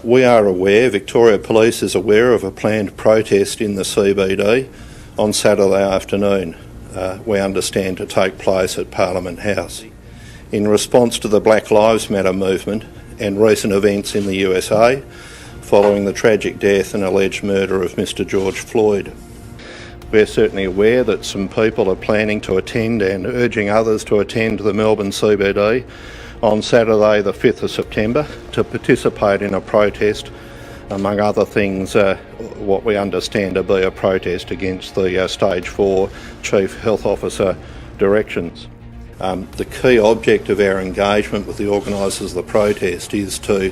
We are aware, Victoria Police is aware of a planned protest in the CBD on Saturday afternoon, we understand to take place at Parliament House. In response to the Black Lives Matter movement and recent events in the USA, following the tragic death and alleged murder of Mr George Floyd. We're certainly aware that some people are planning to attend and urging others to attend the Melbourne CBD on Saturday the 5th of September to participate in a protest, among other things, what we understand to be a protest against the Stage 4 Chief Health Officer directions. The key object of our engagement with the organisers of the protest is to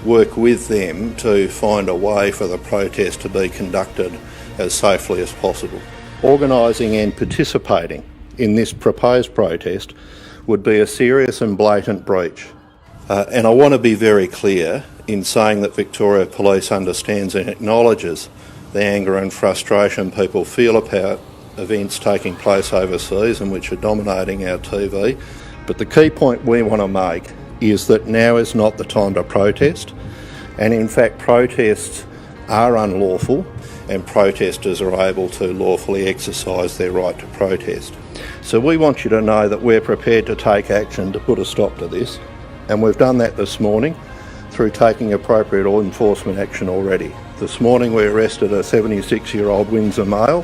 work with them to find a way for the protest to be conducted as safely as possible. Organising and participating in this proposed protest would be a serious and blatant breach. And I want to be very clear in saying that Victoria Police understands and acknowledges the anger and frustration people feel about events taking place overseas and which are dominating our TV. But the key point we want to make is that now is not the time to protest, and in fact protests are unlawful and protesters are able to lawfully exercise their right to protest. So we want you to know that we're prepared to take action to put a stop to this, and we've done that this morning through taking appropriate enforcement action already. This morning we arrested a 76-year-old Windsor male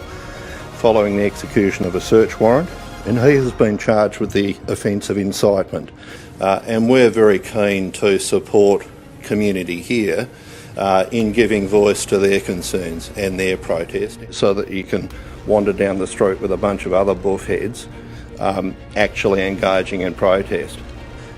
following the execution of a search warrant, and he has been charged with the offence of incitement. And we're very keen to support community here in giving voice to their concerns and their protest, so that you can wander down the street with a bunch of other buffheads actually engaging in protest.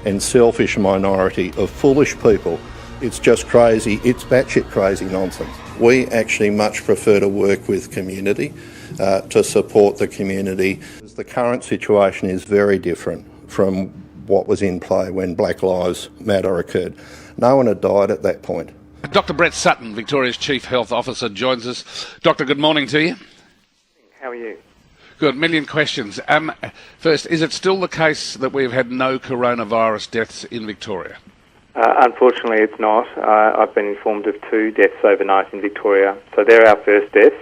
And selfish minority of foolish people, it's just crazy, it's batshit crazy nonsense. We actually much prefer to work with community, to support the community. The current situation is very different from what was in play when Black Lives Matter occurred. No one had died at that point. Dr Brett Sutton, Victoria's Chief Health Officer, joins us. Doctor, good morning to you. How are you? Good. Million questions. First, is it still the case that we've had no coronavirus deaths in Victoria? Unfortunately, it's not. I've been informed of 2 deaths overnight in Victoria. So they're our first deaths.